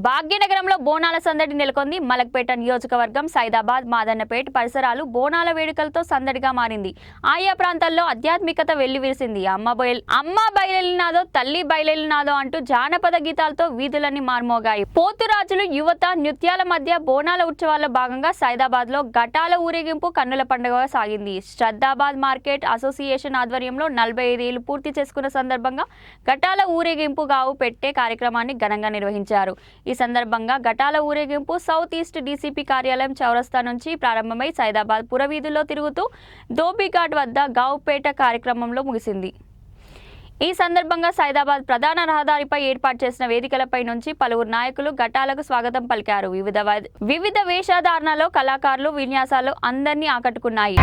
భాగ్యనగరంలో బోనాల సందడి నెలకొంది. మలక్పేట నియోజకవర్గం సైదాబాద్, మాదన్నపేట పరిసరాలు బోనాల వేడుకలతో సందడిగా మారింది. ఆయా ప్రాంతాల్లో ఆధ్యాత్మికత వెల్లివిరిసింది. అమ్మ బయలెల్లినాదో, తల్లి బయలెల్లినాదో అంటూ జానపద గీతాలతో వీధులన్నీ మార్మోగాయి. పోతురాజులు, యువత నృత్యాల మధ్య బోనాల ఉత్సవాల్లో భాగంగా సైదాబాద్ లో ఘటాల ఊరేగింపు కన్నుల పండుగగా సాగింది. శ్రద్ధాబాద్ మార్కెట్ అసోసియేషన్ ఆధ్వర్యంలో 45 ఏళ్లు పూర్తి చేసుకున్న సందర్భంగా ఘటాల ఊరేగింపు గావు పెట్టే కార్యక్రమాన్ని ఘనంగా నిర్వహించారు. ఈ సందర్భంగా ఘటాల ఊరేగింపు సౌత్ ఈస్ట్ డీసీపీ కార్యాలయం చౌరస్తా నుంచి ప్రారంభమై సైదాబాద్ పురవీధుల్లో తిరుగుతూ ధోబీఘాట్ వద్ద గావుపేట కార్యక్రమంలో ముగిసింది. ఈ సందర్భంగా సైదాబాద్ ప్రధాన రహదారిపై ఏర్పాటు చేసిన వేదికలపై నుంచి పలువురు నాయకులు ఘటాలకు స్వాగతం పలికారు. వివిధ వేషధారణలో కళాకారులు విన్యాసాలు అందరినీ ఆకట్టుకున్నాయి.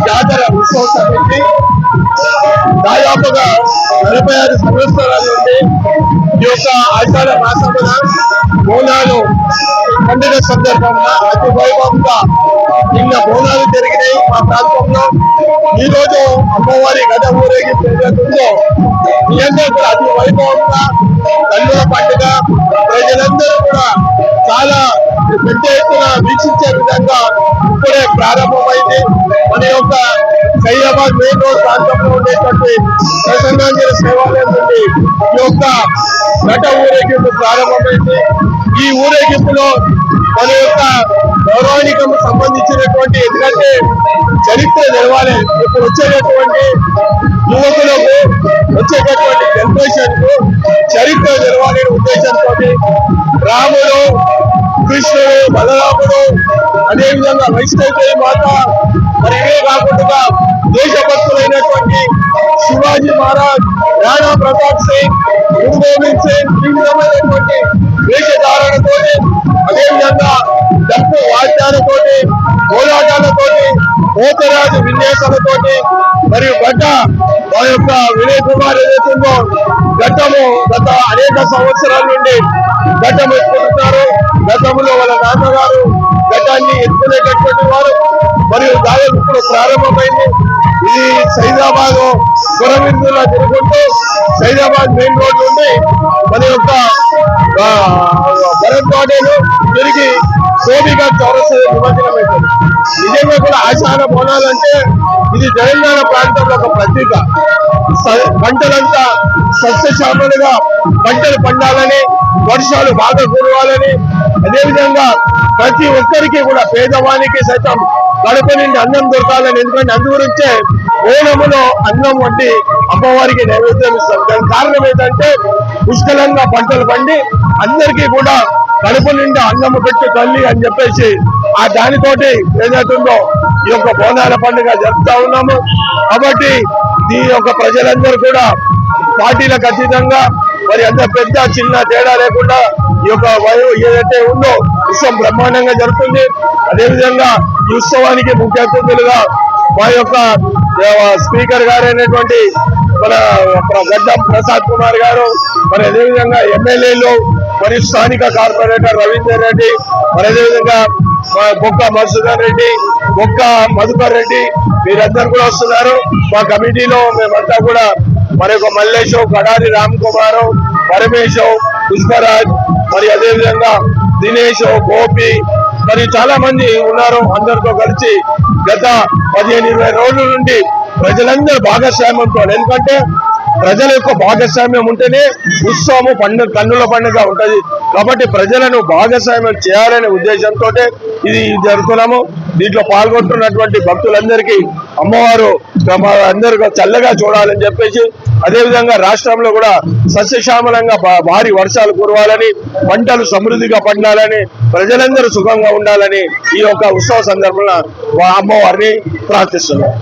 జాతర ఉత్సవ సమితి దాదాపుగా 46 సంవత్సరాల నుండి ఈ యొక్క ఆషాఢ మాసమున బోనాలు పండుగ సందర్భంగా అతి వైభవంగా నిన్న బోనాలు జరిగినాయి మా ప్రాంతంలో. ఈ రోజు అమ్మవారి గద ఊరేగింపు ఏదైతుందో నిజంగా కూడా అతి వైభవంగా కన్నుల పండుగ ప్రజలందరూ కూడా చాలా పెద్ద ఎత్తున వీక్షించే విధంగా ఇప్పుడే ప్రారంభమైంది. మన యొక్క సైదాబాద్ మెయిన్ రోడ్ ప్రాంతంలో ఉండేటువంటి ప్రసన్నాంజలి సేవాలయం నుండి ఈ యొక్క ఘట ఊరేగింపు ప్రారంభమైంది. ఈ ఊరేగింపులో మన యొక్క పౌరాణికం సంబంధించినటువంటి ఎందుకంటే చరిత్ర తెలవాలి. ఇప్పుడు వచ్చేటటువంటి యువకులకు వచ్చేటటువంటి జనరేషన్ కు చరిత్ర తెలవాలనే ఉద్దేశంతో రాముడు, కృష్ణుడు, బలరాముడు, అదేవిధంగా వైష్ణవి మాత, మరి ఇవే కాకుండా దేశభక్తులైనటువంటి శివాజీ మహారాజ్, రాణా ప్రతాప్ సింగ్, గురు గోవింద్ సింగ్ ఈ విధమైనటువంటి వేషధారణతో, అదేవిధంగా డప్పు వాద్యాలతోటి, పోరాటాలతోటి, పోతరాజు విన్యాసాలతోటి మరియు గడ్డ మా యొక్క వినయ్ కుమార్ ఏదైతుందో ఘట్టము గత అనేక సంవత్సరాల నుండి ఘట్టం ఎత్తుకుంటున్నారు. గతంలో వాళ్ళ నాన్నగారు ఘటాన్ని ఎత్తుకునేటటువంటి వారు. మరియు దాదాపు ఇప్పుడు ప్రారంభమైంది. ఇది సైదాబాద్ పురవిందులా తిరుగుతూ సైదాబాద్ మెయిన్ రోడ్ నుండి మన యొక్క భరత్ గార్డెన్ తిరిగి సోబిగా చౌరస్తా నిమజ్జనం అవుతుంది. నిజంగా కూడా ఆషాఢ బోనాలంటే ఇది తెలంగాణ ప్రాంతంలో ఒక ప్రతీక. పంటలంతా సస్యశ్యామలుగా పంటలు పండాలని, వర్షాలు బాగా కురవాలని, అదేవిధంగా ప్రతి ఒక్కరికి కూడా పేదవానికి సైతం కడుపు నుండి అన్నం దొరకాలని. ఎందుకంటే అందు గురించే ఓణములో అన్నం వండి అమ్మవారికి నైవేద్యం ఇస్తాం. దానికి కారణం ఏంటంటే పుష్కలంగా పంటలు పండి అందరికీ కూడా కడుపు నిండా అన్నము పెట్టి తల్లి అని చెప్పేసి ఆ దానితోటి ఏదైతుందో ఈ యొక్క బోనాల పండుగ జరుపుతా ఉన్నాము. కాబట్టి ఈ యొక్క ప్రజలందరూ కూడా పార్టీలకు అతీతంగా మరి అంత పెద్ద చిన్న తేడా లేకుండా ఈ యొక్క ఏదైతే ఉందో ఉత్సవం బ్రహ్మాండంగా జరుగుతుంది. అదేవిధంగా ఈ ఉత్సవానికి ముఖ్య అతిథులుగా మా యొక్క స్పీకర్ గారైనటువంటి మన గడ్డం ప్రసాద్ కుమార్ గారు, మరి అదేవిధంగా ఎమ్మెల్యేలు, మరి స్థానిక కార్పొరేటర్ రవీందర్ రెడ్డి, మరి అదేవిధంగా బొక్క మధుసూదన్ రెడ్డి, బొక్క మధుకర్ రెడ్డి వీరందరూ కూడా వస్తున్నారు. మా కమిటీలో మేమంతా కూడా మరి ఒక మల్లేష్, కడారి రామ్ కుమార్, పరమేశ్, పుష్పరాజ్, మరి అదేవిధంగా దినేష్, గోపి, మరి చాలా మంది ఉన్నారు. అందరితో కలిసి గత 15-20 రోజుల నుండి ప్రజలందరూ భాగస్వామ్యంతో, ఎందుకంటే ప్రజల యొక్క భాగస్వామ్యం ఉంటేనే ఉత్సవము పండుగ కన్నుల పండుగ ఉంటది. కాబట్టి ప్రజలను భాగస్వామ్యం చేయాలనే ఉద్దేశంతో ఇది జరుగుతున్నాము. దీంట్లో పాల్గొంటున్నటువంటి భక్తులందరికీ అమ్మవారు అందరూ చల్లగా చూడాలని చెప్పేసి, అదేవిధంగా రాష్ట్రంలో కూడా సస్యశ్యామలంగా భారీ వర్షాలు కురవాలని, పంటలు సమృద్ధిగా పండాలని, ప్రజలందరూ సుఖంగా ఉండాలని ఈ యొక్క ఉత్సవ సందర్భంగా అమ్మవారిని ప్రార్థిస్తున్నాం.